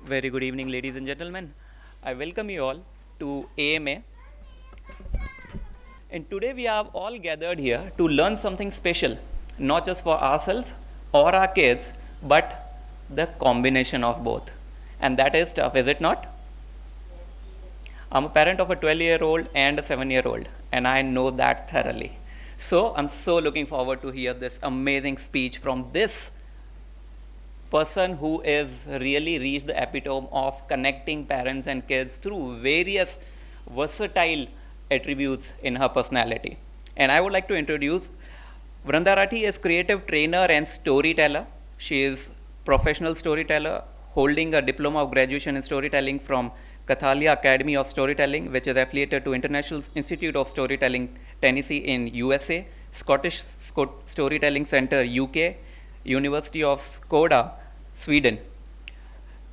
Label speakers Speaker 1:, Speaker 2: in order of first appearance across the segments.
Speaker 1: Very good evening, ladies and gentlemen. I welcome you all to AMA. And today we are all gathered here to learn something special, not just for ourselves or our kids, but the combination of both. And that is tough, is it not? I'm a parent of a 12-year-old and a 7-year-old, and I know that thoroughly. So I'm so looking forward to hear this amazing speech from this person who is really reached the epitome of connecting parents and kids through various versatile attributes in her personality. And I would like to introduce Vranda Rathi is creative trainer and storyteller. She is professional storyteller holding a diploma of graduation in storytelling from Kathalia Academy of Storytelling, which is affiliated to International Institute of Storytelling, Tennessee in USA, Scottish Storytelling Center, UK, University of Skoda, Sweden.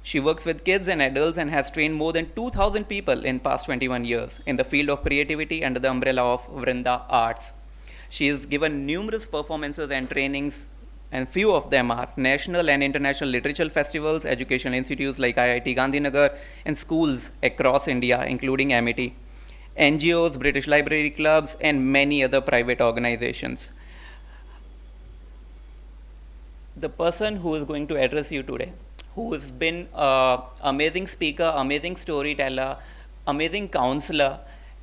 Speaker 1: She works with kids and adults and has trained more than 2,000 people in past 21 years in the field of creativity under the umbrella of Vranda Arts. She has given numerous performances and trainings, and few of them are national and international literature festivals, educational institutes like IIT Gandhinagar, and schools across India, including Amity, NGOs, British Library Clubs, and many other private organizations. The person who is going to address you today, who has been an amazing speaker, amazing storyteller, amazing counselor,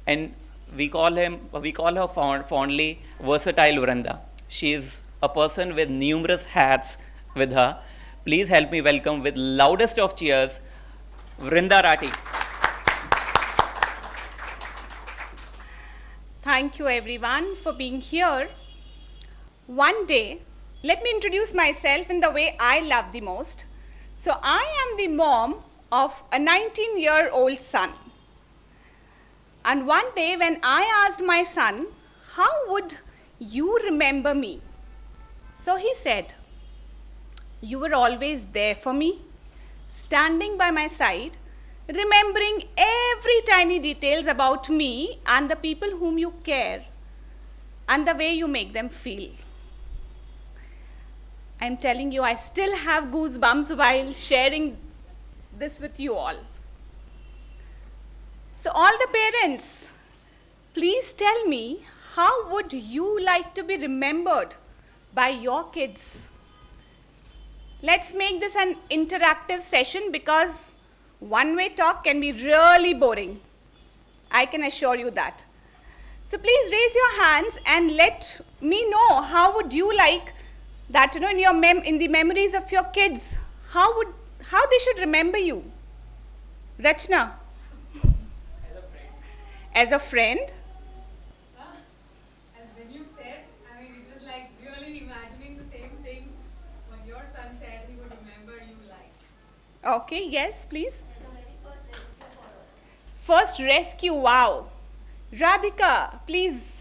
Speaker 1: and we call her fondly versatile Vranda. She is a person with numerous hats with her. Please help me welcome with loudest of cheers, Vranda Rathi.
Speaker 2: Thank you everyone for being here. One day, let me introduce myself in the way I love the most. So I am the mom of a 19-year-old son. And one day when I asked my son, how would you remember me? So he said, you were always there for me, standing by my side, remembering every tiny details about me and the people whom you care and the way you make them feel. I'm telling you, I still have goosebumps while sharing this with you all. So all the parents, please tell me, how would you like to be remembered by your kids? Let's make this an interactive session because one-way talk can be really boring. I can assure you that. So please raise your hands and let me know how would you like that, in the memories of your kids, how they should remember you. Rachna? As a friend?
Speaker 3: As when you said, it was like really imagining the same thing what your son said he would remember you like.
Speaker 2: Okay, yes, please. As the very first rescue, wow. Radhika, please.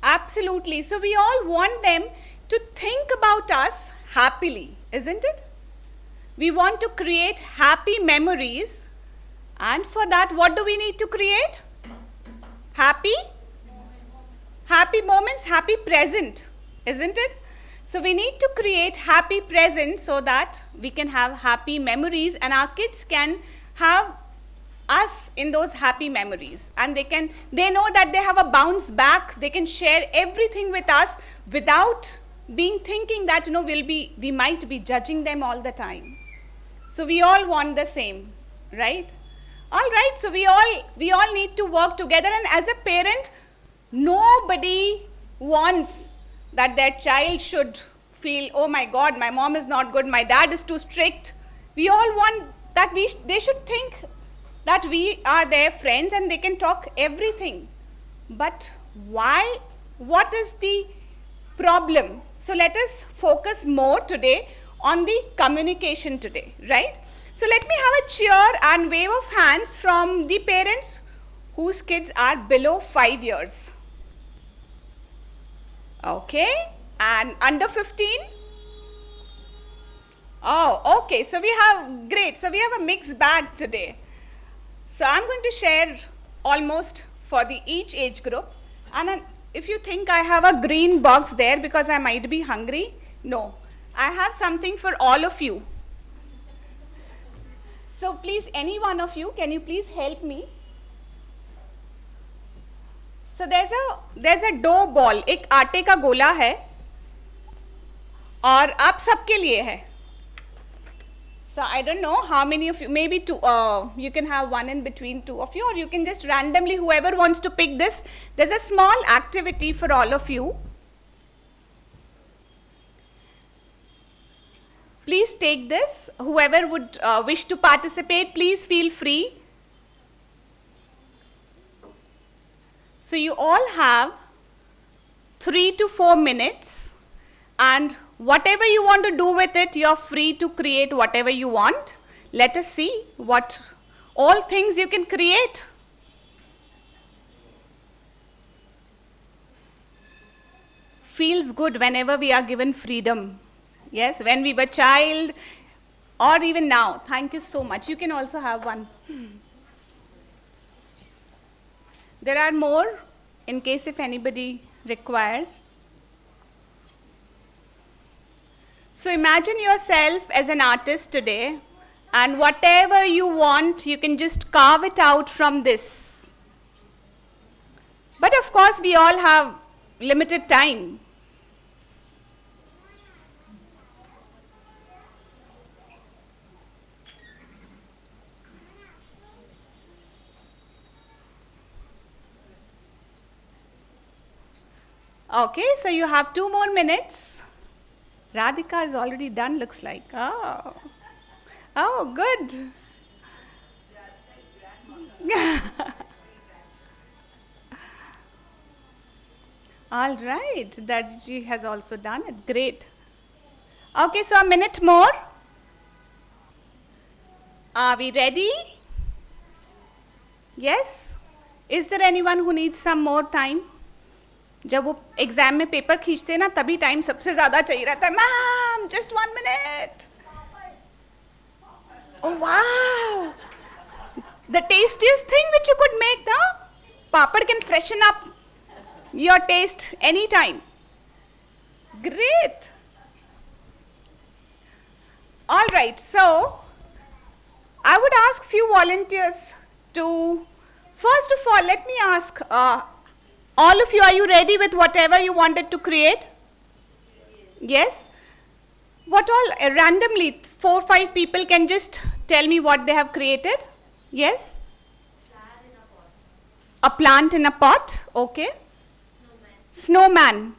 Speaker 2: Absolutely. So we all want them to think about us happily, isn't it? We want to create happy memories, and for that, what do we need to create? Happy moments, happy present, isn't it? So we need to create happy present so that we can have happy memories and our kids can have us in those happy memories, and they know that they have a bounce back. They can share everything with us without being thinking that we might be judging them all the time. So we all want the same, right? All right, so we all need to work together, and as a parent, nobody wants that their child should feel, oh my God, my mom is not good, my dad is too strict. We all want that they should think that we are their friends and they can talk everything. But why? What is the problem? So let us focus more today on the communication today, right? So let me have a cheer and wave of hands from the parents whose kids are below 5 years. Okay, and under 15? Oh, okay, so we have a mixed bag today. So I'm going to share almost for each age group, and if you think I have a green box there because I might be hungry, no. I have something for all of you. So please, any one of you, can you please help me? So there's a dough ball, एक आटे का गोला है और आप सबके लिए है. So I don't know how many of you, maybe two, you can have one in between two of you, or you can just randomly, whoever wants to pick this. There's a small activity for all of you. Please take this. Whoever would wish to participate, please feel free. So you all have 3 to 4 minutes, and whatever you want to do with it, you're free to create whatever you want. Let us see what all things you can create. Feels good whenever we are given freedom. Yes, when we were child, or even now. Thank you so much. You can also have one. There are more in case if anybody requires. So imagine yourself as an artist today, and whatever you want, you can just carve it out from this. But of course, we all have limited time. Okay, so you have 2 more minutes. Radhika is already done, looks like. Oh, good. All right, Darji has also done it. Great. Okay, so a minute more. Are we ready? Yes? Is there anyone who needs some more time? जब वो exam में paper खींचते हैं ना, तभी time सबसे ज़्यादा चाहिए रहता है. Ma'am, just 1 minute. Oh wow! The tastiest thing which you could make, no? Papad can freshen up your taste anytime. Great. All right, so I would ask few volunteers to, first of all, let me ask, all of you, are you ready with whatever you wanted to create? Yes? What all, randomly, 4 or 5 people can just tell me what they have created? Yes? A plant in a pot, okay. Snowman.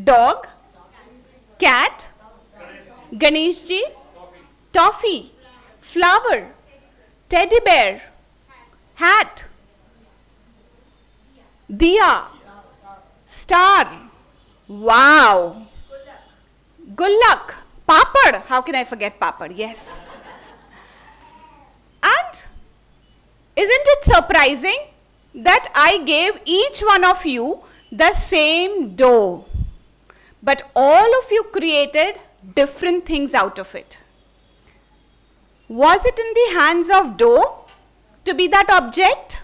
Speaker 2: Dog. Cat. Ganesh ji. Toffee. Flower. Teddy bear. Hat. Diya. Star. Wow. Gullak. Papad. How can I forget papad? Yes. And isn't it surprising that I gave each one of you the same dough, but all of you created different things out of it? Was it in the hands of dough to be that object,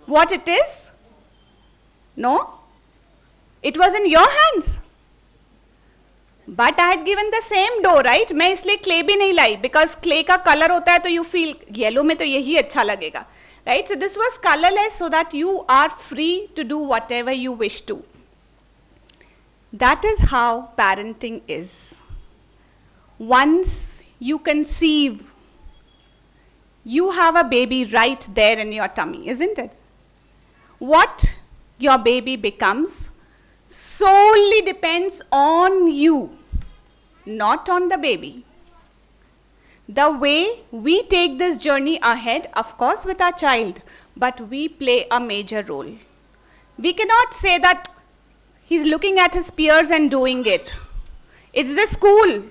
Speaker 2: what it is? No. It was in your hands. But I had given the same dough, right? मैं इसलिए clay भी नहीं लाई, because clay का color होता है तो you feel yellow में तो यही अच्छा लगेगा, right? So this was colorless so that you are free to do whatever you wish to. That is how parenting is. Once you conceive, you have a baby right there in your tummy, isn't it? What your baby becomes solely depends on you, not on the baby. The way we take this journey ahead, of course with our child, but we play a major role. We cannot say that he's looking at his peers and doing it. It's the school.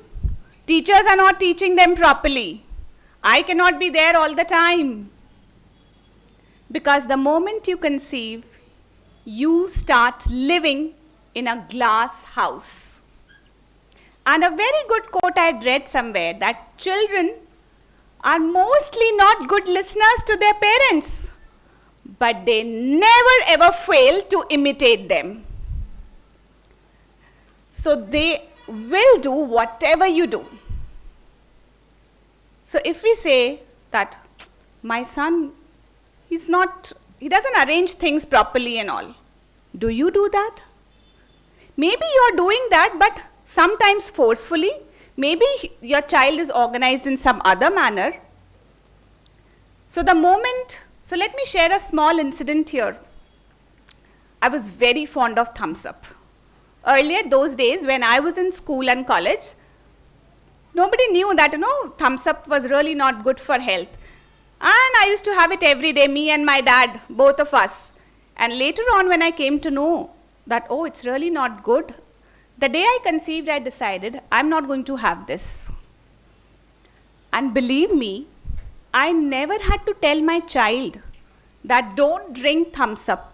Speaker 2: Teachers are not teaching them properly. I cannot be there all the time. Because the moment you conceive, you start living in a glass house. And a very good quote I had read somewhere, that children are mostly not good listeners to their parents, but they never ever fail to imitate them. So they will do whatever you do. So if we say that my son, he doesn't arrange things properly and all, do you do that? Maybe you're doing that, but sometimes forcefully. Maybe your child is organized in some other manner. So let me share a small incident here. I was very fond of thumbs up. Earlier, those days when I was in school and college, nobody knew that, thumbs up was really not good for health. And I used to have it every day, me and my dad, both of us. And later on when I came to know that, it's really not good, the day I conceived, I decided, I'm not going to have this. And believe me, I never had to tell my child that don't drink thumbs up.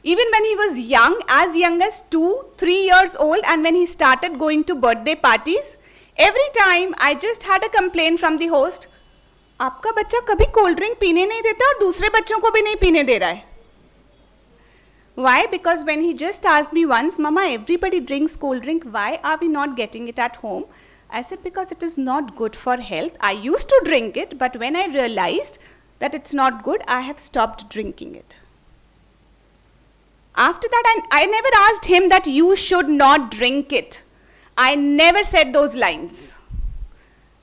Speaker 2: Even when he was young as 2, 3 years old, and when he started going to birthday parties, every time I just had a complaint from the host, आपका बच्चा कभी cold drink पीने नहीं देता और दूसरे बच्चों को भी नहीं पीने दे रहा है. Why? Because when he just asked me once, Mama, everybody drinks cold drink, why are we not getting it at home? I said, because it is not good for health. I used to drink it, but when I realized that it's not good, I have stopped drinking it. After that, I never asked him that you should not drink it. I never said those lines.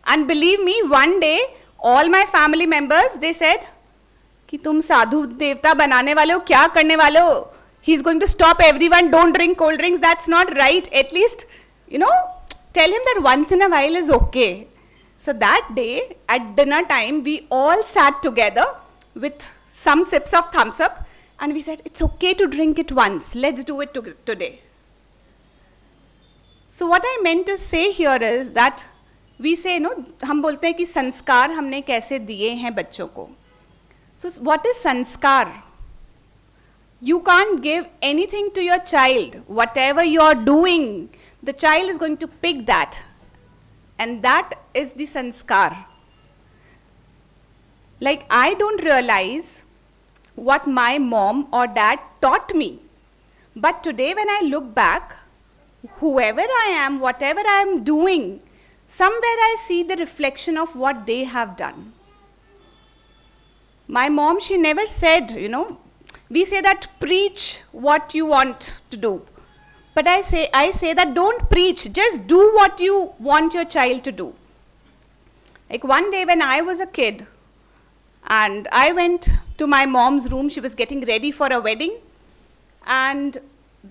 Speaker 2: And believe me, one day, all my family members, they said, कि तुम साधु देवता बनाने वाले हो, क्या करने वाले हो? He's going to stop everyone, don't drink cold drinks, that's not right. At least, tell him that once in a while is okay. So that day, at dinner time, we all sat together with some sips of thumbs up, and we said, it's okay to drink it once, let's do it today. So what I meant to say here is that we say, हम बोलते हैं कि संस्कार हमने कैसे दिए हैं बच्चों को. So what is sanskar? You can't give anything to your child. Whatever you are doing, the child is going to pick that. And that is the sanskar. Like, I don't realize what my mom or dad taught me. But today when I look back, whoever I am, whatever I am doing, somewhere I see the reflection of what they have done. My mom, she never said, we say that preach what you want to do. But I say that don't preach, just do what you want your child to do. Like one day when I was a kid, and I went to my mom's room, she was getting ready for a wedding. And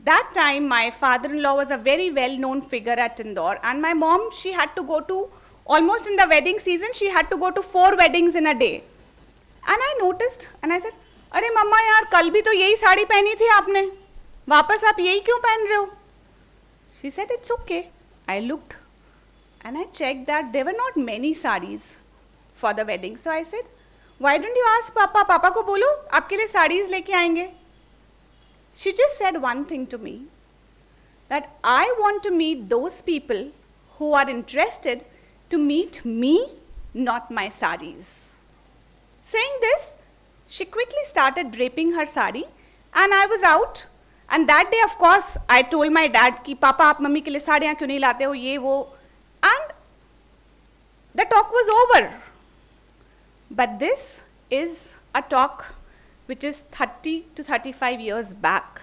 Speaker 2: that time my father-in-law was a very well-known figure at Indore. And my mom, she had to go to, almost in the wedding season, she had to go to 4 weddings in a day. And I noticed, and I said, अरे मम्मा यार कल भी तो यही साड़ी पहनी थी आपने, वापस आप यही क्यों पहन रहे हो? She said, it's okay. I looked and I checked that there were not many sarees for the wedding. So I said, why don't you ask Papa? Papa को बोलो आपके लिए sarees लेके आएंगे. She just said one thing to me, that I want to meet those people who are interested to meet me, not my sarees. Saying this, she quickly started draping her sari, and I was out. And that day, of course, I told my dad कि पापा आप mummy के लिए साड़ियाँ क्यों नहीं लाते हो ये वो. And the talk was over. But this is a talk which is 30 to 35 years back.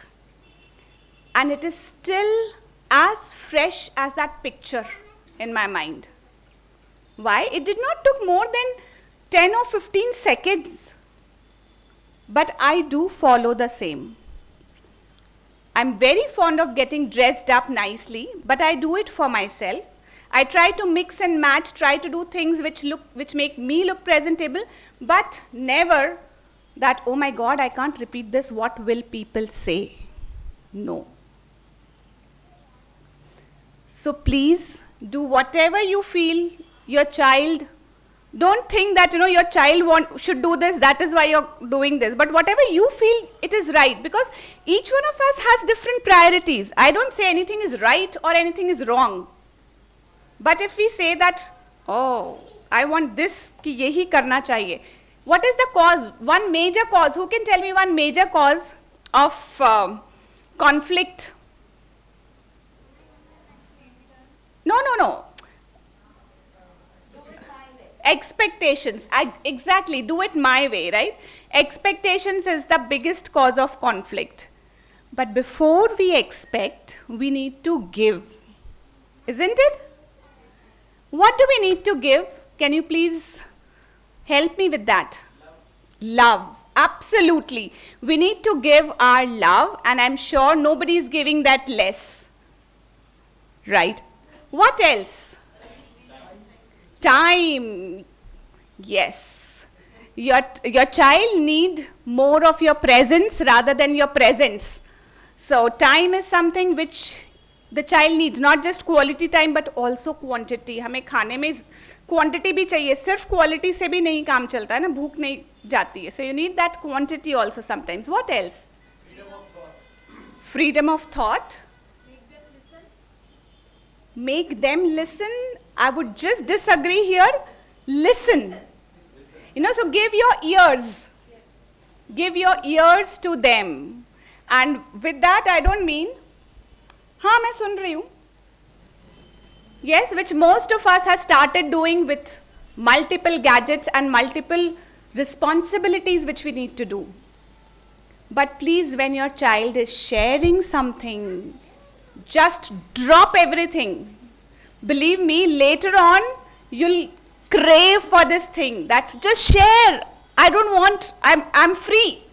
Speaker 2: And it is still as fresh as that picture in my mind. Why? It did not take more than 10 or 15 seconds. But I do follow the same. I'm very fond of getting dressed up nicely, but I do it for myself. I try to mix and match, try to do things which make me look presentable, but never that, oh my God, I can't repeat this, what will people say? No. So please do whatever you feel your child. Don't think that your child should do this, that is why you're doing this. But whatever you feel it is right, because each one of us has different priorities. I don't say anything is right or anything is wrong. But if we say that, oh, I want this, कि यही करना चाहिए, What is the cause? One major cause. Who can tell me one major cause of conflict? No. Expectations. Exactly. Do it my way, right? Expectations is the biggest cause of conflict. But before we expect, we need to give. Isn't it? What do we need to give? Can you please help me with that? Love. Absolutely. We need to give our love, and I'm sure nobody is giving that less. Right? What else? Time. Yes. Your child need more of your presence rather than your presence. So time is something which the child needs, not just quality time but also quantity. हमें खाने में quantity भी चाहिए, सिर्फ quality से भी नहीं काम चलता है ना, भूख नहीं जाती है. So you need that quantity also sometimes. What else? Freedom of thought. Freedom of thought. Make them listen. I would just disagree here. Listen. You know, so give your ears. Give your ears to them. And with that I don't mean, हाँ मैं सुन रही हूँ. Yes, which most of us have started doing with multiple gadgets and multiple responsibilities which we need to do. But please, when your child is sharing something, just drop everything. Believe me, later on, you'll crave for this thing, that just share. I don't want, I'm free.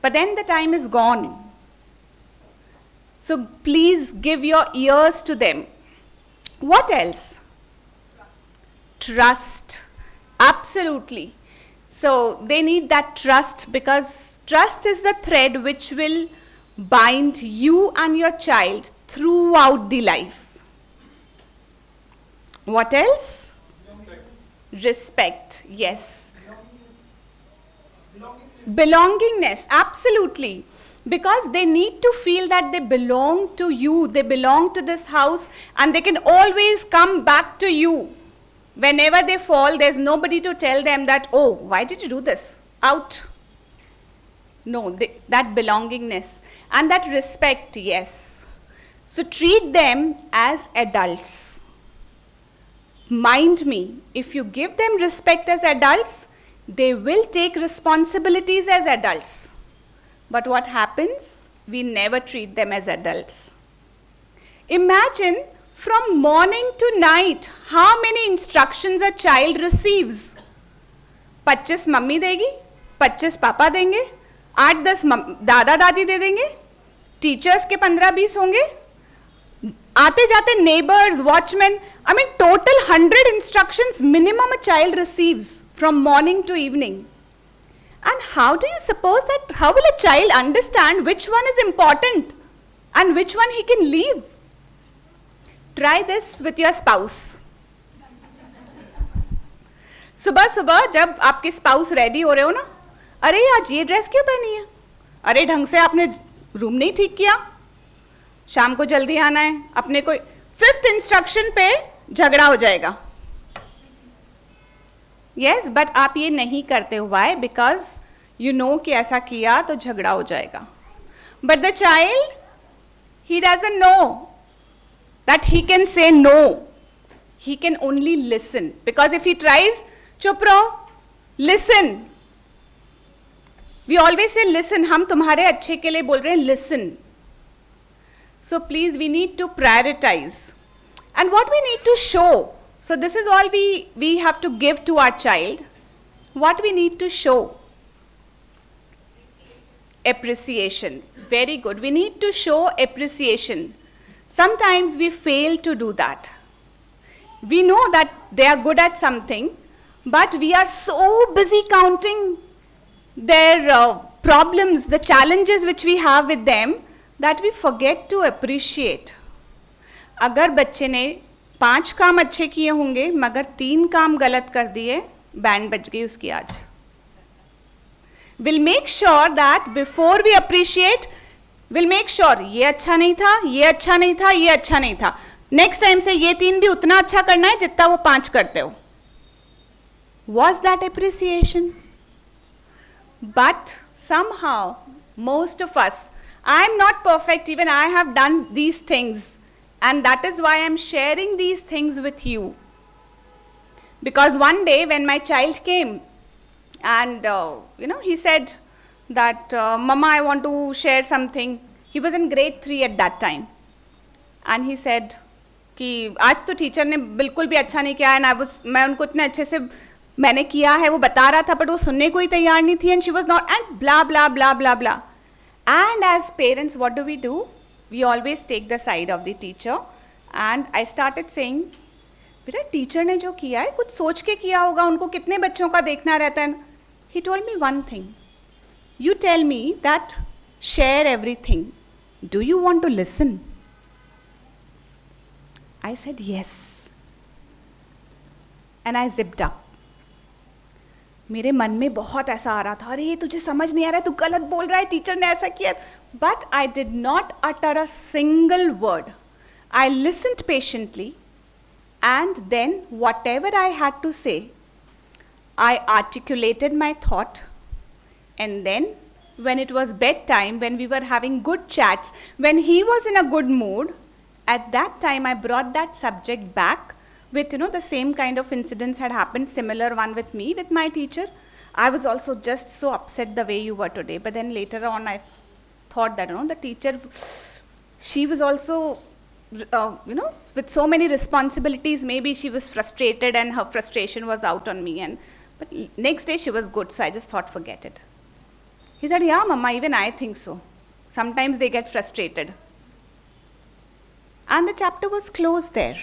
Speaker 2: But then the time is gone. So please give your ears to them. What else? Trust. Absolutely. So they need that trust, because trust is the thread which will bind you and your child throughout the life. What else? Respect. Yes. Belongingness. Absolutely. Because they need to feel that they belong to you, they belong to this house, and they can always come back to you. Whenever they fall, there's nobody to tell them that, oh, why did you do this? Out. No, that belongingness and that respect, yes. So treat them as adults. Mind me, if you give them respect as adults, they will take responsibilities as adults. But what happens? We never treat them as adults. Imagine from morning to night how many instructions a child receives. 25 mummy देगी, 25 पापा देंगे, 8-10 दादा दादी दे देंगे, teachers के 15-20 होंगे, आते जाते neighbors, watchmen. I mean total 100 instructions minimum a child receives from morning to evening. And how do you suppose that, how will a child understand which one is important and which one he can leave? Try this with your spouse. सुबह सुबह जब आपके spouse ready हो रहे हो ना, अरे आज ये ड्रेस क्यों पहनी है, अरे ढंग से आपने रूम नहीं ठीक किया, शाम को जल्दी आना है, अपने कोई 5th इंस्ट्रक्शन पे झगड़ा हो जाएगा. Yes, but आप ये नहीं करते हो. Why? Because you know कि ऐसा किया तो झगड़ा हो जाएगा. But the child, he doesn't know that he can say no. He can only listen. Because if he tries, चुप रहो, listen. We always say listen. हम तुम्हारे अच्छे के लिए बोल रहे हैं, listen. So please, we need to prioritize. And what we need to show. So this is all we have to give to our child. What we need to show? Appreciation. Very good. We need to show appreciation. Sometimes we fail to do that. We know that they are good at something, but we are so busy counting their problems, the challenges which we have with them, that we forget to appreciate. अगर बच्चे ने 5 काम अच्छे किए होंगे मगर 3 काम गलत कर दिए, बैंड बज गई उसकी आज. We'll make sure that before we appreciate, we'll make sure ये अच्छा नहीं था, ये अच्छा नहीं था, ये अच्छा नहीं था. Next time से ये 3 भी उतना अच्छा करना है जितना वो 5 करते हो. Was that appreciation? But somehow, most of us, I'm not perfect, even I have done these things. And that is why I'm sharing these things with you. Because one day when my child came and, he said that, Mama, I want to share something. He was in grade 3 at that time. And he said, कि आज तो teacher ने बिल्कुल भी अच्छा नहीं किया, and मैं उनको इतने अच्छे से मैंने किया है वो बता रहा था, बट वो सुनने को ही तैयार नहीं थी, and she was not, and blah blah blah blah blah. And as parents what do we always take the side of the teacher. And I started saying, बेटा टीचर ने जो किया है कुछ सोच के किया होगा, उनको कितने बच्चों का देखना रहता है. He told me one thing, you tell me that share everything, do you want to listen? I said yes. And I zipped up. मेरे मन में बहुत ऐसा आ रहा था, अरे तुझे समझ नहीं आ रहा है, तू गलत बोल रहा है, टीचर ने ऐसा किया. But I did not utter a single word. I listened patiently, and then whatever I had to say, I articulated my thought. And then when it was bedtime, when we were having good chats, when he was in a good mood, at that time I brought that subject back with, the same kind of incidents had happened, similar one with me, with my teacher. I was also just so upset the way you were today. But then later on I thought that, the teacher, she was also, with so many responsibilities, maybe she was frustrated and her frustration was out on me. But next day she was good, so I just thought, forget it. He said, yeah, Mama, even I think so. Sometimes they get frustrated. And the chapter was closed there.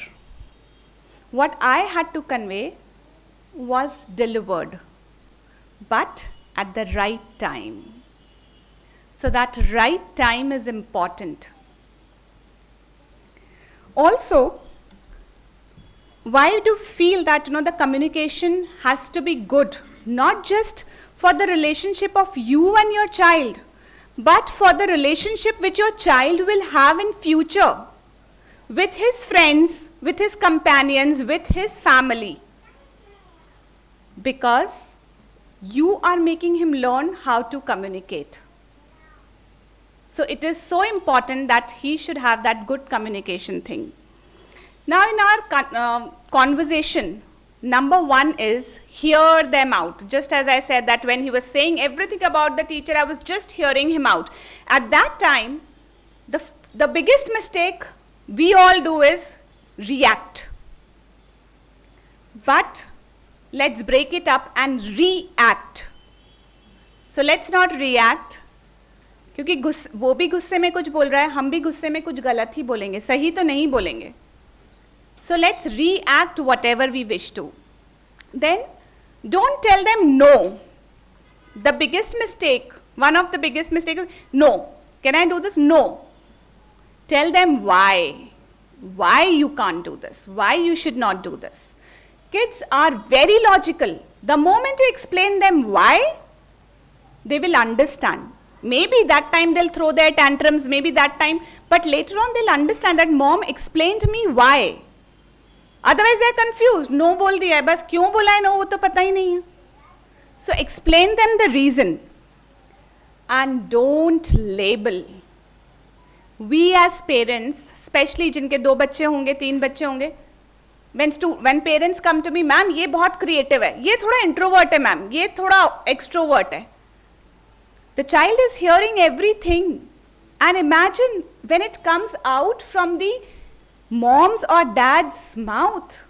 Speaker 2: What I had to convey was delivered, but at the right time. So that right time is important. Also, why do you feel that, the communication has to be good, not just for the relationship of you and your child, but for the relationship which your child will have in future, with his friends, with his companions, with his family. Because you are making him learn how to communicate. So it is so important that he should have that good communication thing. Now in our conversation, number one is hear them out. Just as I said that when he was saying everything about the teacher, I was just hearing him out. At that time, the biggest mistake we all do is react. But let's break it up and react. So let's not react, क्योंकि वो भी गुस्से में कुछ बोल रहा है, हम भी गुस्से में कुछ गलत ही बोलेंगे, सही तो नहीं बोलेंगे. So let's react whatever we wish to. Then don't tell them no. The biggest mistake, one of the biggest mistakes is no. Can I do this? No. Tell them why you can't do this, why you should not do this. Kids are very logical. The moment you explain them why, they will understand. Maybe that time they'll throw their tantrums, maybe that time, but later on they'll understand that mom explained me why. Otherwise they're confused. No बोल दिया है, बस क्यों बोला है no वो तो पता ही नहीं है. So explain them the reason. And don't label. We as parents, especially जिनके 2 बच्चे होंगे, 3 बच्चे होंगे, when parents come to me, ma'am ये बहुत creative है, ये थोड़ा introvert है मैम, ये थोड़ा extrovert है. The child is hearing everything, and imagine when it comes out from the mom's or dad's mouth.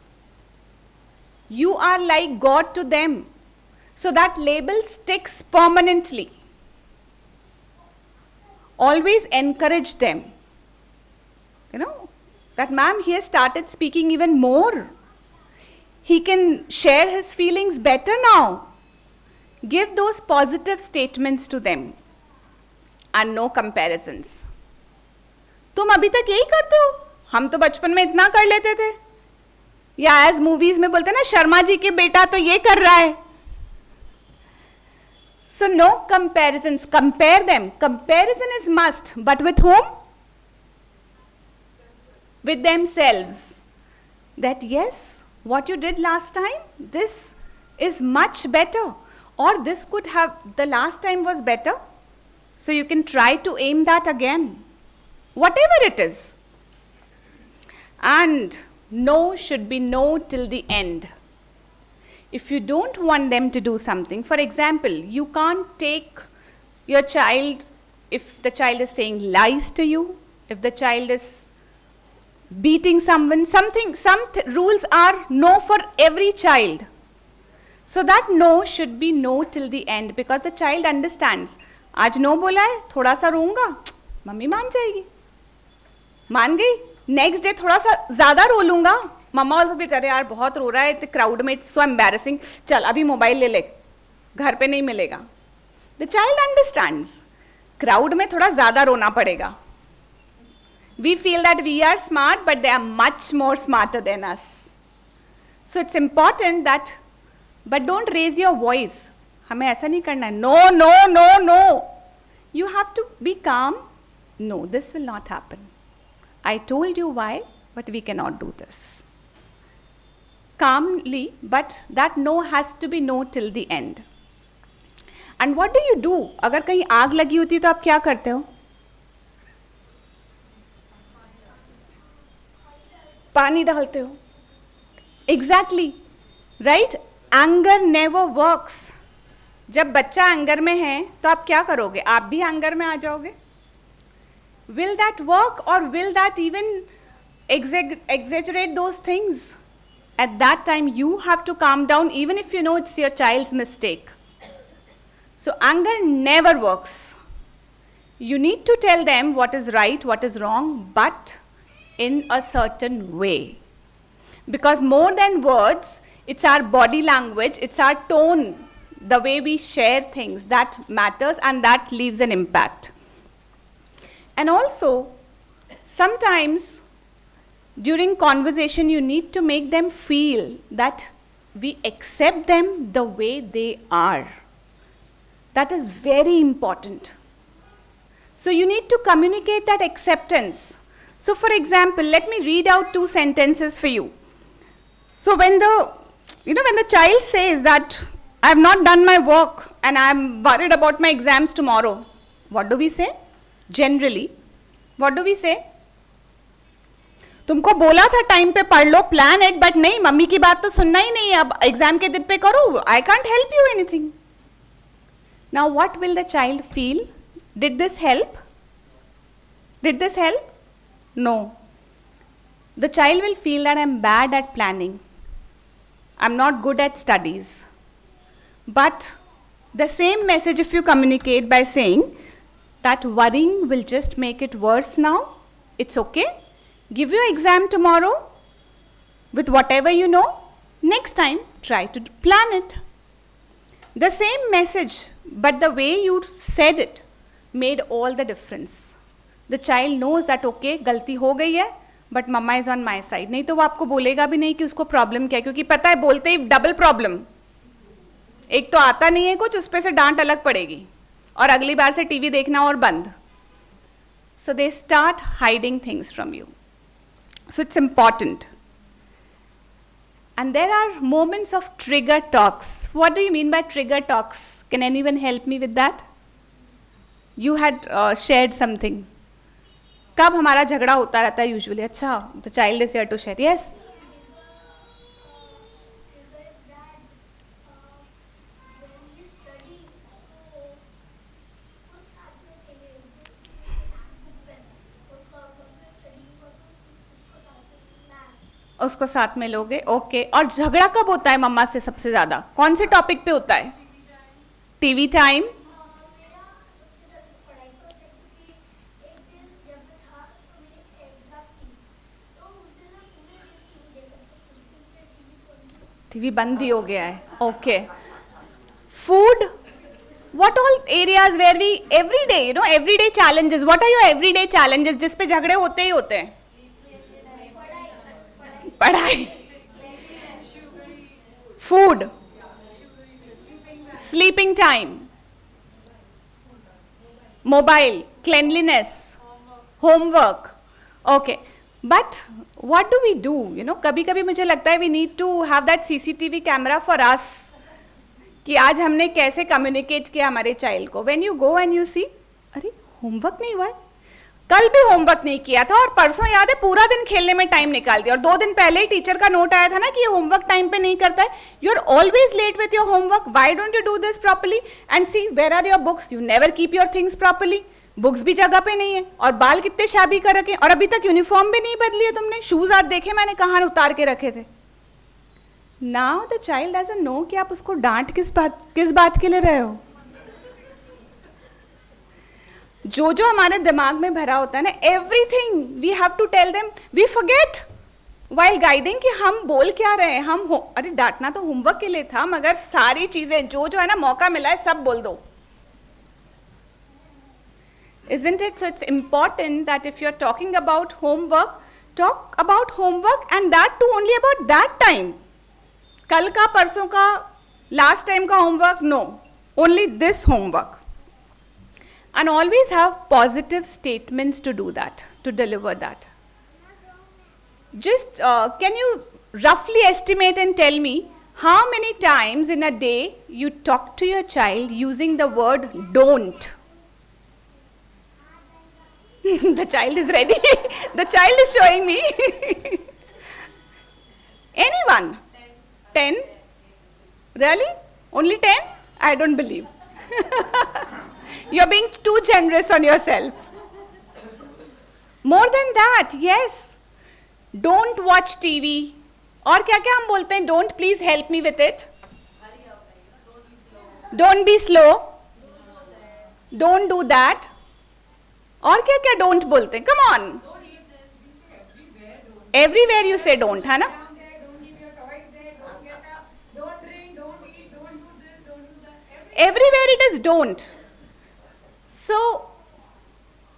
Speaker 2: You are like God to them. So that label sticks permanently. Always encourage them. That ma'am, he has started speaking even more. He can share his feelings better now. Give those positive statements to them. And no comparisons. तुम अभी तक यही करते हो? हम तो बचपन में इतना कर लेते थे. या एज मूवीज में बोलते ना, शर्मा जी के बेटा तो ये कर रहा है. So no comparisons. Compare them. Comparison is must. But with whom? With themselves. That yes, what you did last time, this is much better. or this could have, the last time was better, so you can try to aim that again, whatever it is. And no should be no till the end. If you don't want them to do something, for example, you can't take your child, if the child is saying lies to you, if the child is beating someone, some rules are no for every child. So that no should be no till the end, because the child understands. आज no बोला है, थोड़ा सा रोऊंगा, mummy मान जाएगी, मान गई. Next day थोड़ा सा ज़्यादा रो लूँगा, मम्मा ऑल्सो भी, अरे यार बहुत रो रहा है, क्राउड में इट्स सो एम्बैरेसिंग, चल अभी मोबाइल ले ले, घर पे नहीं मिलेगा. द चाइल्ड अंडरस्टैंड्स, क्राउड में थोड़ा ज़्यादा रोना पड़ेगा. We feel that we are smart, but they are much more smarter than us. So it's important that, but don't raise your voice. हमें ऐसा नहीं करना है, no, no, no, no. You have to be calm. No, this will not happen. I told you why, but we cannot do this. Calmly, but that no has to be no till the end. And what do you do? अगर कहीं आग लगी होती तो आप क्या करते हो? पानी डालते हो. Exactly, right? Anger never works. जब बच्चा एंगर में है तो आप क्या करोगे? आप भी एंगर में आ जाओगे? Will that work, or will that even exaggerate those things? At that time you have to calm down, even if you know it's your child's mistake. So anger never works. You need to tell them what is right, what is wrong, but in a certain way. Because more than words, it's our body language, it's our tone, the way we share things that matters, and that leaves an impact. And also, sometimes during conversation you need to make them feel that we accept them the way they are. That is very important. So you need to communicate that acceptance. So for example, let me read out 2 sentences for you. So when the child says that I have not done my work and I am worried about my exams tomorrow, what do we say? Generally, what do we say? तुमको बोला था time पे पढ़ लो, plan it, but नहीं, mummy की बात तो सुनना ही नहीं है, अब एग्जाम के दिन पे करो, I can't help you anything. Now what will the child feel? Did this help? Did this help? No. The child will feel that I'm bad at planning. I'm not good at studies. But the same message if you communicate by saying that worrying will just make it worse now. It's okay. Give your exam tomorrow with whatever you know. Next time, try to plan it. The same message, but the way you said it made all the difference. The child knows that okay, गलती हो गई है, but mama is on my side. नहीं तो वो आपको बोलेगा भी नहीं कि उसको प्रॉब्लम क्या है, क्योंकि पता है बोलते ही डबल प्रॉब्लम. एक तो आता नहीं है कुछ, उस पे से डांट अलग पड़ेगी और अगली बार से टीवी देखना और बंद. So they start hiding things from you. So it's important. And there are moments of trigger talks. What do you mean by trigger talks? Can anyone help me with that? You had shared something. कब हमारा झगड़ा होता रहता है usually? अच्छा, the child is here to share. Yes. उसको साथ में लोगे, ओके. और झगड़ा कब होता है मम्मा से सबसे ज्यादा? कौन से टॉपिक पे होता है? TV time. टीवी बंद ही हो गया है, okay. Food. What all areas where we everyday, everyday challenges. What are your everyday challenges जिस पे झगड़े होते ही होते हैं? पढ़ाई, food, sleeping time, mobile, cleanliness, homework. Okay, but what do we do? कभी कभी मुझे लगता है we need to have that CCTV camera for us कि आज हमने कैसे कम्युनिकेट किया हमारे चाइल्ड को. When you go and you see, अरे होमवर्क नहीं हुआ है, कल भी होमवर्क नहीं किया था और परसों याद है पूरा दिन खेलने में टाइम निकाल दिया और 2 दिन पहले ही टीचर का नोट आया था ना कि ये होमवर्क टाइम पे नहीं करता है. You are always late with your homework. Why don't you do this properly? And see where are your books? You never keep your things properly. Books भी जगह पे नहीं है और बाल कितने शाबी कर रखे और अभी तक यूनिफॉर्म भी नहीं बदली है तुमने. शूज आज देखे मैंने कहाँ उतार के रखे थे. Now the child doesn't know कि आप उसको डांट किस बात के लिए रहे हो. जो हमारे दिमाग में भरा होता है ना, everything we have to tell them. We forget while guiding कि हम बोल क्या रहे हैं. अरे डांटना तो होमवर्क के लिए था, मगर सारी चीजें जो है ना मौका मिला है सब बोल दो. Isn't it? So it's important that if you're talking about homework, talk about homework and that too only about that time. कल का परसों का last time का homework, no. Only this homework. And always have positive statements to do that, to deliver that. Just can you roughly estimate and tell me how many times in a day you talk to your child using the word don't? The child is ready. The child is showing me. Anyone? 10? Really? Only 10? I don't believe. You're being too generous on yourself. More than that, yes. Don't watch TV. और क्या क्या हम बोलते हैं? Don't, please help me with it. Don't be slow. Don't do that. और क्या क्या don't बोलते हैं? Come on. Everywhere you say don't, है ना? Everywhere it is don't. So,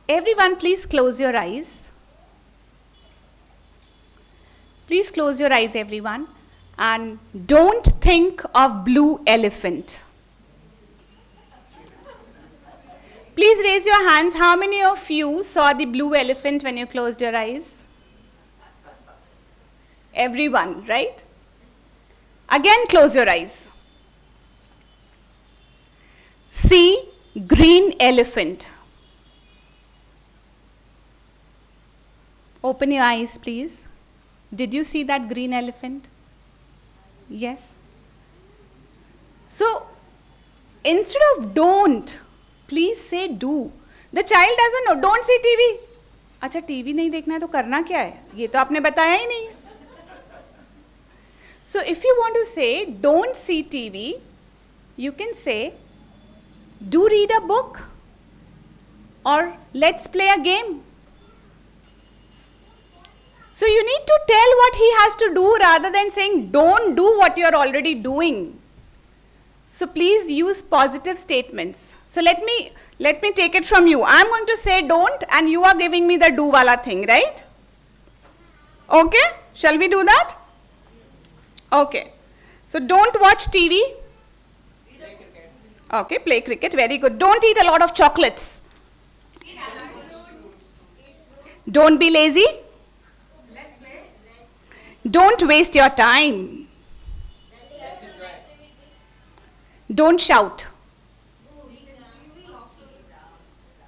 Speaker 2: everyone please close your eyes. Please close your eyes everyone and don't think of blue elephant. Please raise your hands. How many of you saw the blue elephant when you closed your eyes? Everyone, right? Again close your eyes. See green elephant. Open your eyes, please. Did you see that green elephant? Yes. So, instead of don't, please say do. The child doesn't know. Don't see TV. अच्छा TV नहीं देखना है तो करना क्या है? ये तो आपने बताया ही नहीं. So, if you want to say don't see TV, you can say do read a book or let's play a game. So you need to tell what he has to do rather than saying don't do what you are already doing. So please use positive statements. So let me take it from you. I am going to say don't and you are giving me the do wala thing, right? Okay? Shall we do that? Okay. So don't watch TV. Okay, play cricket, very good. Don't eat a lot of chocolates. Don't be lazy. Don't waste your time. Don't shout.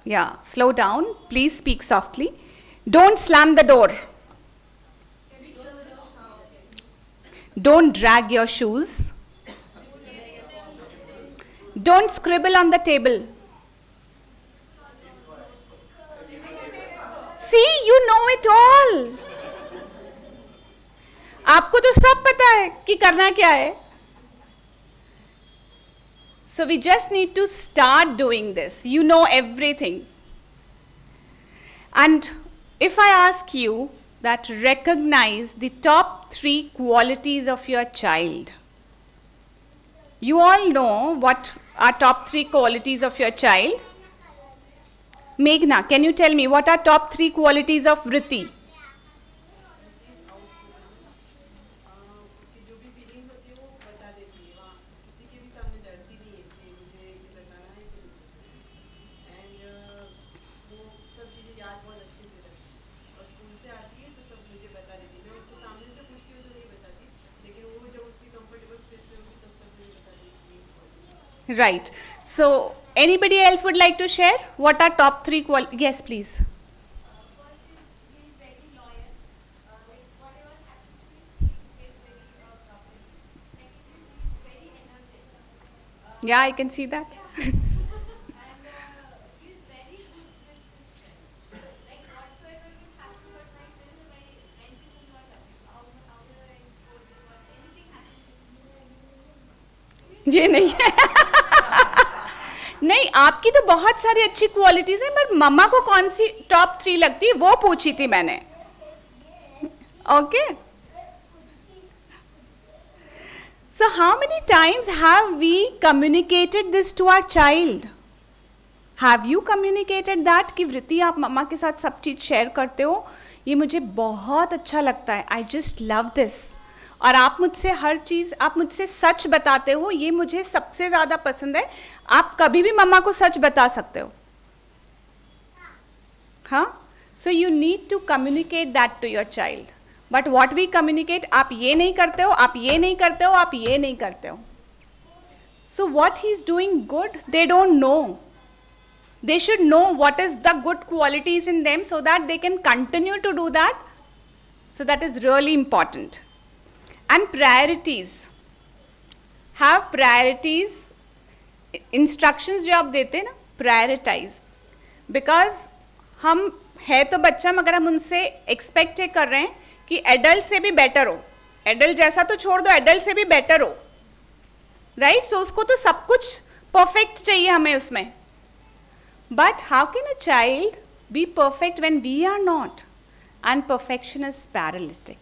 Speaker 2: Yeah, slow down. Please speak softly. Don't slam the door. Don't drag your shoes. Don't scribble on the table. See, you know it all. आपको तो सब पता है कि करना क्या है. So we just need to start doing this. You know everything. And if I ask you that recognize the top 3 qualities of your child, you all know what are top 3 qualities of your child? Meghna, can you tell me what are top 3 qualities of Vritti? Right. So, anybody else would like to share? What are top 3 qualities? Yes, please.
Speaker 3: First is he's very loyal. Like whatever happens to him, he says very properly. Second is he's very energetic.
Speaker 2: Yeah, I can see that.
Speaker 3: Yeah. And he's very good with his friends. Like whatsoever will happen, but my friendship will not happen. However I told you, but anything happens,
Speaker 2: ये नहीं है. नहीं, आपकी तो बहुत सारी अच्छी qualities हैं, पर मम्मा को कौन सी टॉप 3 लगती है वो पूछी थी मैंने. Okay. So how many times have we communicated this to our child? Have you communicated that कि वृत्ति आप मम्मा के साथ सब चीज शेयर करते हो, ये मुझे बहुत अच्छा लगता है, I just love this. और आप मुझसे हर चीज, आप मुझसे सच बताते हो, ये मुझे सबसे ज्यादा पसंद है. आप कभी भी मम्मा को सच बता सकते हो. हाँ. So you need to communicate that to your child. But what we communicate, आप ये नहीं करते हो, आप ये नहीं करते हो, आप ये नहीं करते हो. So what he's doing good, they don't know. They should know what is the good qualities in them so that they can continue to do that. So that is really important. And priorities. Have priorities. Instructions जो आप देते हैं ना, prioritize. Because हम है तो बच्चा, मगर हम उनसे एक्सपेक्ट ये कर रहे हैं कि एडल्ट से भी बेटर हो. एडल्ट जैसा तो छोड़ दो, एडल्ट से भी बेटर हो. राइट. सो उसको तो सब कुछ परफेक्ट चाहिए हमें उसमें. But how can a child be perfect when we are not? And perfection is paralytic.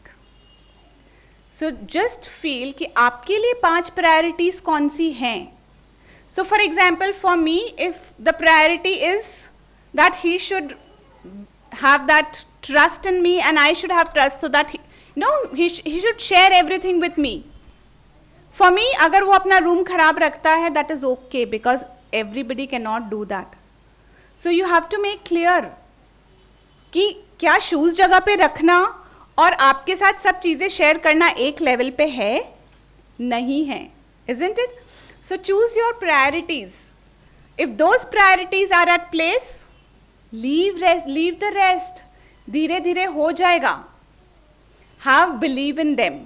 Speaker 2: So just feel कि आपके लिए 5 प्रायोरिटीज कौन सी हैं. So for example, for me, if the priority is that he should have that trust in me and I should have trust, so that he should share everything with me. For me, अगर वो अपना room खराब रखता है, that is okay, because everybody cannot do that. So you have to make clear कि क्या shoes जगह पे रखना और आपके साथ सब चीजें शेयर करना एक लेवल पे है, नहीं है. Isn't it? So choose your priorities. If those priorities are at place, leave the rest. धीरे धीरे हो जाएगा. Have believe in them.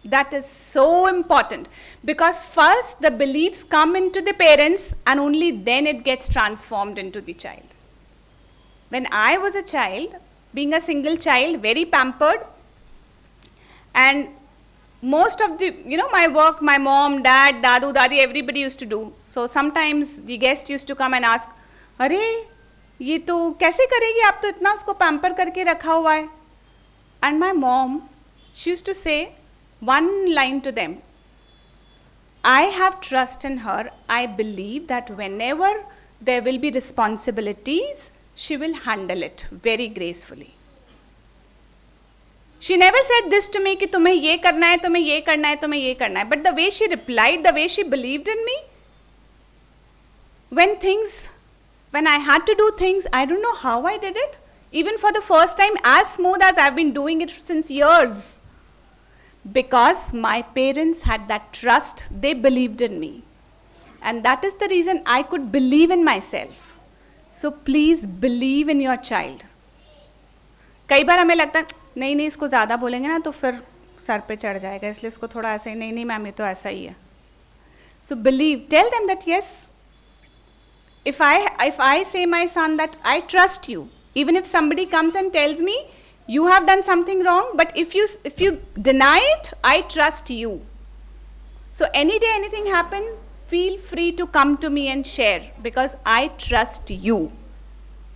Speaker 2: That is so important, because first the beliefs come into the parents and only then it gets transformed into the child. When I was a child, being a single child, very pampered, and most of the, my work, my mom, dad, dadu, dadi, everybody used to do. So sometimes the guest used to come and ask, अरे ये तो कैसे करेगी, आप तो इतना उसको pamper करके रखा हुआ है. And my mom, she used to say one line to them, I have trust in her. I believe that whenever there will be responsibilities, she will handle it very gracefully. She never said this to me कि तुम्हें ये करना है, तुम्हें ये करना है, तुम्हें ये करना है. But the way she replied, the way she believed in me, when I had to do things, I don't know how I did it, even for the first time, as smooth as I've been doing it since years. Because my parents had that trust, they believed in me. And that is the reason I could believe in myself. So please believe in your child. कई बार हमें लगता है नहीं नहीं इसको ज़्यादा बोलेंगे ना तो फिर सर पे चढ़ जाएगा, इसलिए इसको थोड़ा ऐसे ही, नहीं नहीं मैम ये तो ऐसा ही है. So believe, tell them that yes, if I say my son that I trust you, even if somebody comes and tells me you have done something wrong, but if you deny it, I trust you. So any day anything happen, feel free to come to me and share, because I trust you.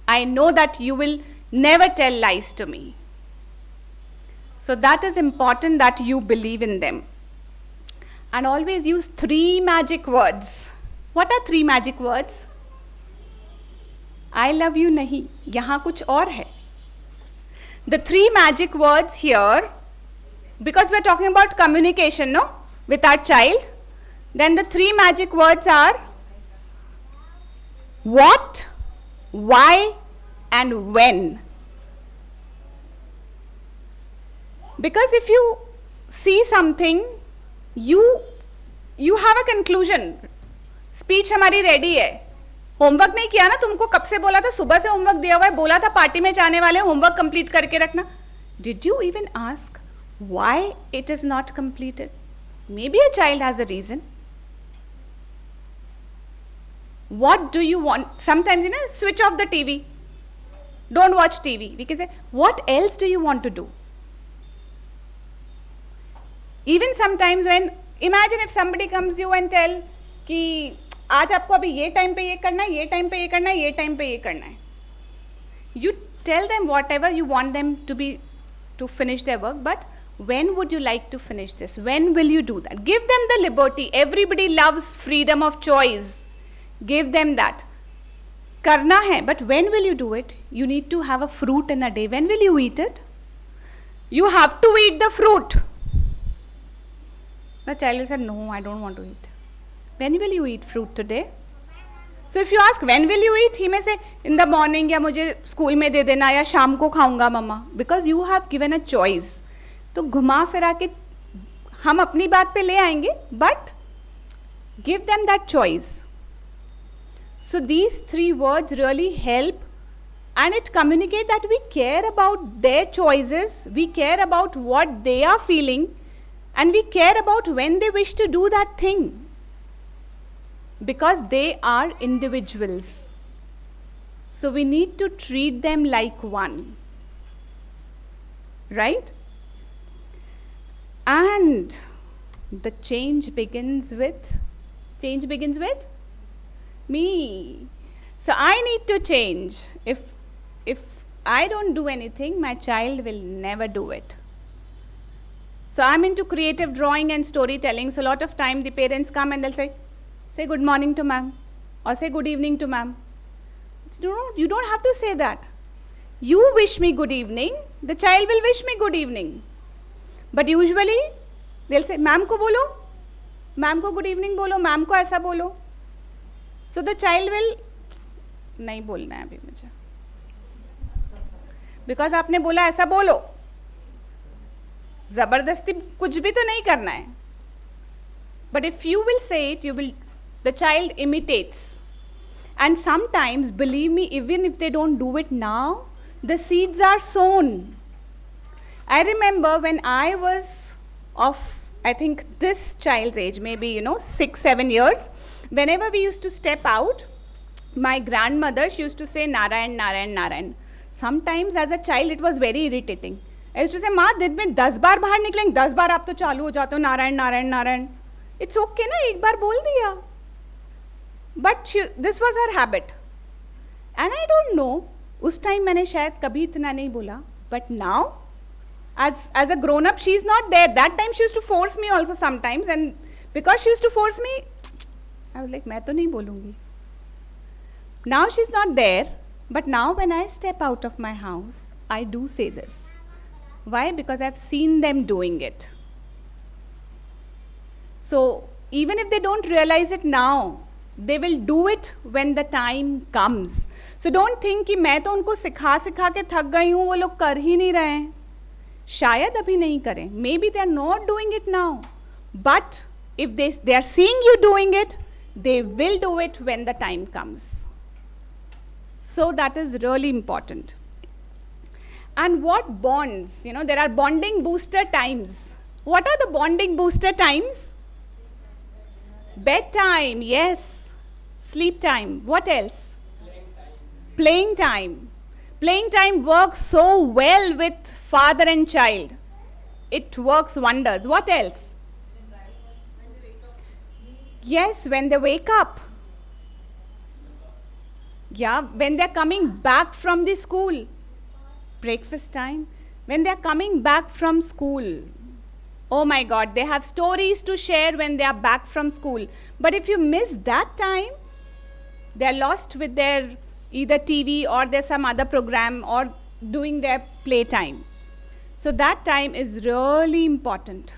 Speaker 2: I know that you will never tell lies to me. So that is important, that you believe in them. And always use 3 magic words. What are 3 magic words? I love you नहीं, यहाँ कुछ और है. The 3 magic words here, because we are talking about communication, no, with our child, then the 3 magic words are what, why, and when. Because if you see something, you have a conclusion. Speech हमारी ready है, homework नहीं किया ना, तुमको कब से बोला था, सुबह से होमवर्क दिया हुआ है, बोला था पार्टी में जाने वाले होमवर्क कंप्लीट करके रखना. Did you even ask why it is not completed? Maybe a child has a reason. What do you want? Sometimes, switch off the TV. Don't watch TV. We can say, what else do you want to do? Even sometimes when, imagine if somebody comes you and tell कि आज आपको अभी ये time पे ये करना है, ये टाइम पे ये करना है, ये टाइम पे ये करना है. You tell them whatever you want them to finish their work, but when would you like to finish this? When will you do that? Give them the liberty. Everybody loves freedom of choice. Give them that. करना है, but when will you do it? You need to have a fruit in a day. When will you eat it? You have to eat the fruit. The child will say, no, I don't want to eat. When will you eat fruit today? So if you ask, when will you eat? He may say, in the morning, या मुझे school में दे देना, या शाम को खाऊंगा मम्मा. Because you have given a choice. तो घुमा फिरा के हम अपनी बात पे ले आएंगे, but give them that choice. So these 3 words really help, and it communicates that we care about their choices, we care about what they are feeling, and we care about when they wish to do that thing. Because they are individuals. So we need to treat them like one. Right? And the change begins with me. So I need to change. If I don't do anything, my child will never do it. So I'm into creative drawing and storytelling. So a lot of time the parents come and they'll say good morning to ma'am, or say good evening to ma'am. You don't have to say that. You wish me good evening, the child will wish me good evening. But usually they'll say ma'am ko bolo, ma'am ko good evening bolo, ma'am ko aisa bolo. So the child will नहीं बोलना है अभी मुझे, because आपने बोला ऐसा बोलो, जबरदस्ती कुछ भी तो नहीं करना है. But if you will say it, the child imitates. And sometimes, believe me, even if they don't do it now, the seeds are sown. I remember when I was of, I think, this child's age, maybe, 6-7 years, whenever we used to step out, my grandmother, she used to say Narayan, Narayan, Narayan. Sometimes as a child it was very irritating. I used to say, माँ दिन में 10 बार बाहर निकलेंगे, 10 बार आप तो चालू हो जाते हो नारायण नारायण नारायण. It's okay ना, एक बार बोल दिया. But this was her habit. And I don't know, उस time मैंने शायद कभी इतना नहीं बोला. But now, as a grown up, she's not there. That time she used to force me also sometimes, and because she used to force me, I was like, मैं तो नहीं बोलूँगी. Now she's not there, but now when I step out of my house, I do say this. Why? Because I've seen them doing it. So even if they don't realize it now, they will do it when the time comes. So don't think कि मैं तो उनको सिखा के थक गई हूँ, वो लोग कर ही नहीं रहे हैं. शायद अभी नहीं करें. Maybe they are not doing it now. But if they are seeing you doing it, they will do it when the time comes. So that is really important. And what bonds? There are bonding booster times. What are the bonding booster times? Bedtime, yes. Sleep time. What else? Playing time. Playing time works so well with father and child. It works wonders. What else? Yes, when they wake up. Yeah, when they are coming back from the school. Breakfast time. When they are coming back from school. Oh my God, they have stories to share when they are back from school. But if you miss that time, they are lost with their either TV or there's some other program or doing their playtime. So that time is really important.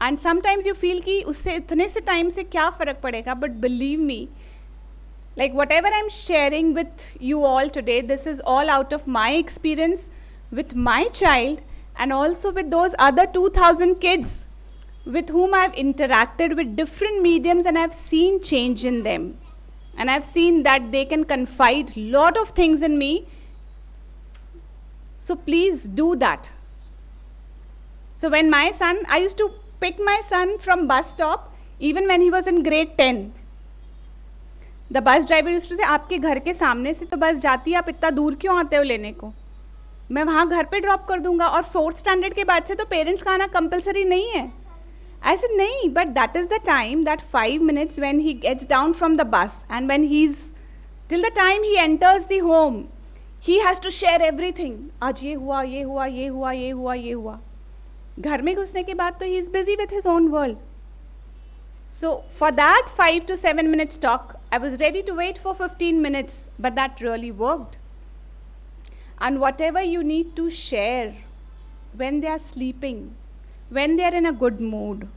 Speaker 2: And sometimes you feel कि उससे इतने से time से क्या फर्क पड़ेगा, but believe me, like whatever I'm sharing with you all today, this is all out of my experience with my child and also with those other 2,000 kids with whom I've interacted with different mediums and I've seen change in them. And I've seen that they can confide a lot of things in me. So please do that. So when my son, I used to pick my son from bus stop even when he was in grade 10. The bus driver used to say, आपके घर के सामने से तो बस जाती है, आप इतना दूर क्यों आते हो लेने को? मैं वहाँ घर पे ड्रॉप कर दूंगा. और 4th स्टैंडर्ड के बाद से तो पेरेंट्स का आना कंपलसरी नहीं है. I said, नहीं, but that is the time, that 5 minutes when he gets down from the bus and when he's, till the time he enters the home, he has to share everything. आज ये हुआ, ये हुआ, ये हुआ, ये हुआ, ये हुआ. घर में घुसने के बाद तो he is busy with his own world. So for that 5 to 7 minutes talk, I was ready to wait for 15 minutes, but that really worked. And whatever you need to share when they are sleeping, when they are in a good mood,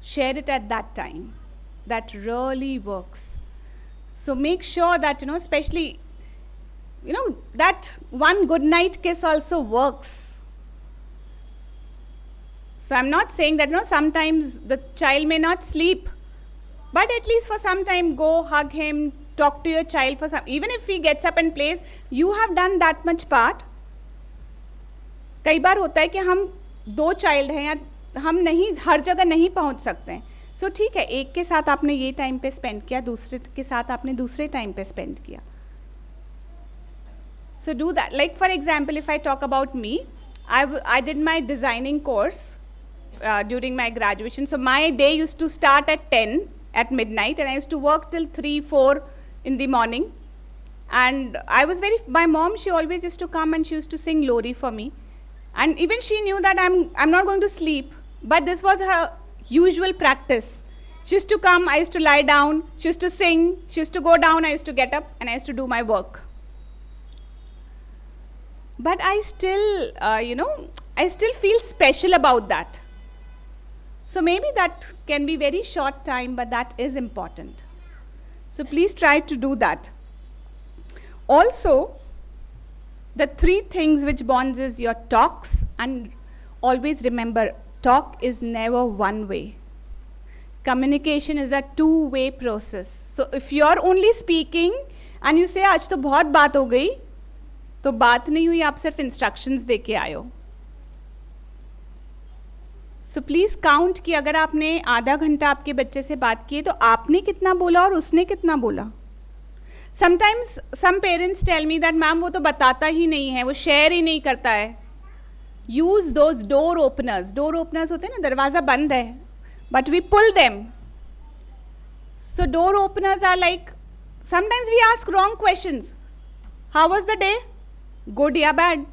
Speaker 2: share it at that time. That really works. So make sure that, especially, that one good night kiss also works. So I'm not saying that, sometimes the child may not sleep, but at least for some time go hug him, talk to your child for some, even if he gets up and plays, you have done that much part. कई बार होता है कि हम 2 child हैं या हम नहीं हर जगह नहीं पहुंच सकते हैं. So ठीक है, एक के साथ आपने ये टाइम पे स्पेंड किया, दूसरे के साथ आपने दूसरे टाइम पे स्पेंड किया. So do that. Like for example, if I talk about me, I did my designing course during my graduation. So my day used to start at 10 at midnight and I used to work till 3, 4 in the morning. And my mom, she always used to come and she used to sing Lori for me. And even she knew that I'm not going to sleep, but this was her usual practice. She used to come, I used to lie down, she used to sing, she used to go down, I used to get up and I used to do my work. But I still, I still feel special about that. So maybe that can be very short time, but that is important. So please try to do that. Also, the 3 things which bonds is your talks, and always remember, talk is never one way. Communication is a 2-way process. So if you are only speaking and you say, आज तो बहुत बात हो गई, तो बात नहीं हुई, आप सिर्फ instructions दे के आए हो. So please count कि अगर आपने आधा घंटा आपके बच्चे से बात की है तो आपने कितना बोला और उसने कितना बोला. Sometimes some parents tell me that ma'am वो तो बताता ही नहीं है, वो शेयर ही नहीं करता है. Use those door openers. Door openers होते हैं ना, दरवाज़ा बंद है, but we pull them. So door openers are like, sometimes we ask wrong questions. How was the day? Good या bad?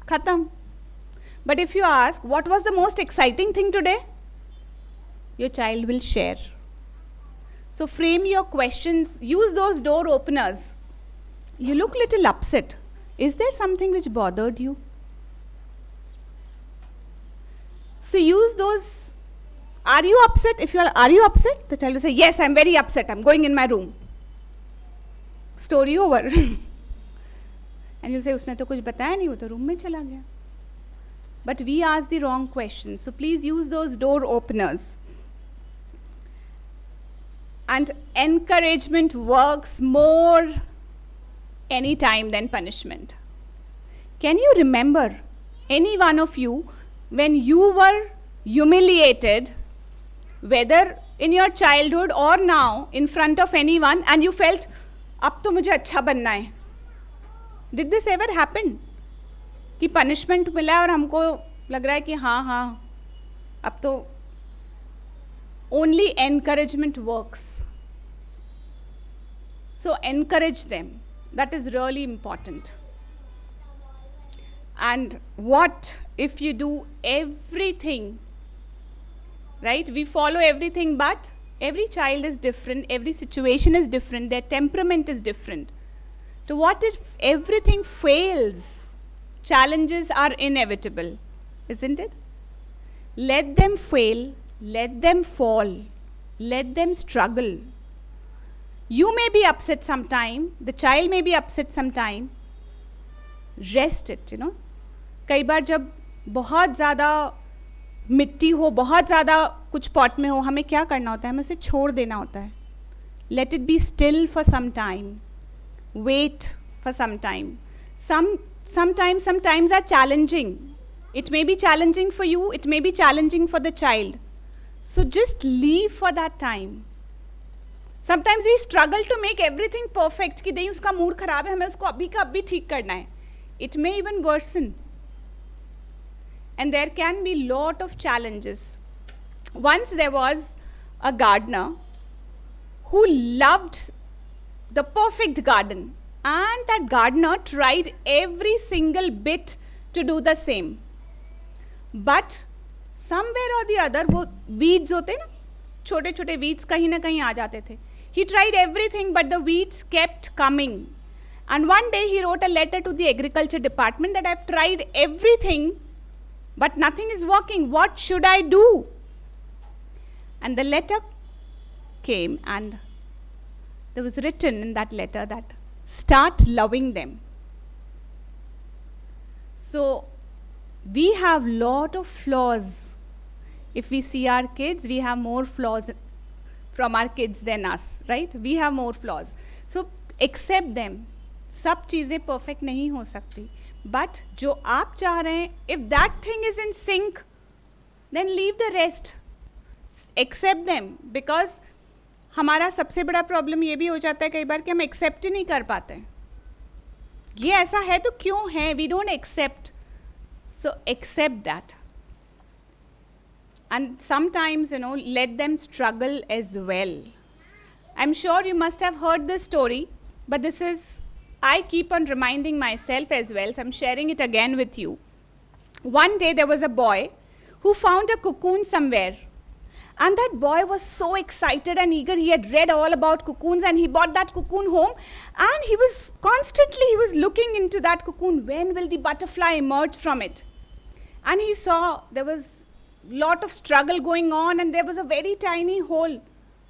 Speaker 2: खत्म. But if you ask, what was the most exciting thing today? Your child will share. So frame your questions, use those door openers. You look little upset. Is there something which bothered you? So use those. Are you upset? If you are you upset? The child will say, yes, I'm very upset. I'm going in my room. Story over. And you say, उसने तो कुछ बताया नहीं, वो तो room में चला गया. But we ask the wrong questions. So please use those door openers. And encouragement works more any time than punishment. Can you remember, any one of you, when you were humiliated, whether in your childhood or now, in front of anyone, and you felt, अब तो मुझे अच्छा बनना है? Did this ever happen? कि punishment मिला है और हमको लग रहा है कि हाँ, अब तो only encouragement works. So encourage them. That is really important. And what if you do everything, right? We follow everything, but every child is different, every situation is different, their temperament is different. So what if everything fails? Challenges are inevitable, isn't it? Let them fail, let them fall, let them struggle. You may be upset sometime, the child may be upset sometime. Rest it, कई बार जब बहुत ज़्यादा मिट्टी हो, बहुत ज़्यादा कुछ pot में हो, हमें क्या करना होता है? हमें उसे छोड़ देना होता है. Let it be still for some time. Wait for some time. Some times are challenging. It may be challenging for you, it may be challenging for the child. So just leave for that time. Sometimes we struggle to make everything perfect कि नहीं उसका mood खराब है, हमें उसको अभी का अभी ठीक करना है. It may even worsen. And there can be lot of challenges. Once there was a gardener who loved the perfect garden, and that gardener tried every single bit to do the same. But somewhere or the other वो weeds होते ना, छोटे छोटे weeds कहीं ना कहीं आ जाते थे. He tried everything but the weeds kept coming. And one day he wrote a letter to the agriculture department that I've tried everything but nothing is working. What should I do? And the letter came and there was written in that letter that start loving them. So we have lot of flaws. If we see our kids, we have more flaws from our kids than us, right? We have more flaws. So accept them. सब चीज़ें perfect नहीं हो सकती. But जो आप चाह रहे हैं, if that thing is in sync, then leave the rest. Accept them. Because हमारा सबसे बड़ा प्रॉब्लम ये भी हो जाता है कई बार कि हम एक्सेप्ट ही नहीं कर पाते हैं. ये ऐसा है तो क्यों है? We don't accept. So accept that. And sometimes, let them struggle as well. I'm sure you must have heard this story, but I keep on reminding myself as well, so I'm sharing it again with you. One day there was a boy who found a cocoon somewhere. And that boy was so excited and eager. He had read all about cocoons and he brought that cocoon home. And he was looking into that cocoon. When will the butterfly emerge from it? And he saw there was lot of struggle going on and there was a very tiny hole.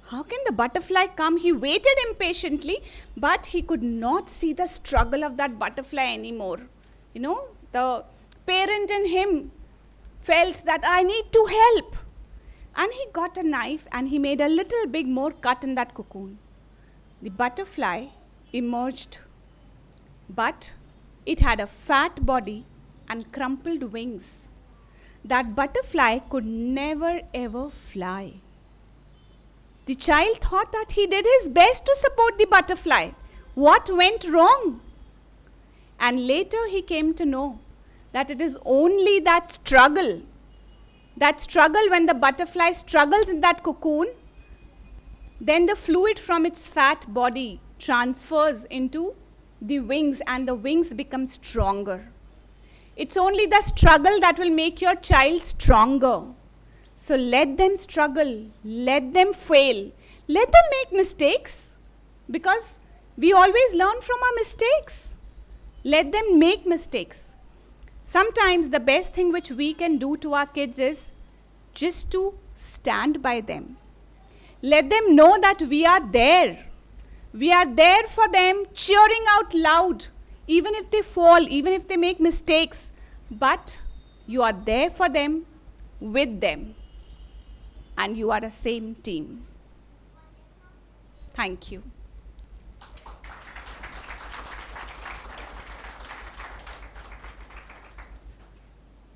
Speaker 2: How can the butterfly come? He waited impatiently, but he could not see the struggle of that butterfly anymore. The parent in him felt that I need to help. And he got a knife and he made a little bit more cut in that cocoon. The butterfly emerged, but it had a fat body and crumpled wings. That butterfly could never ever fly. The child thought that he did his best to support the butterfly. What went wrong? And later he came to know that it is only that struggle when the butterfly struggles in that cocoon, then the fluid from its fat body transfers into the wings and the wings become stronger. It's only the struggle that will make your child stronger. So let them struggle, let them fail, let them make mistakes, because we always learn from our mistakes. Let them make mistakes. Sometimes the best thing which we can do to our kids is just to stand by them. Let them know that we are there. We are there for them, cheering out loud, even if they fall, even if they make mistakes. But you are there for them, with them. And you are the same team. Thank you.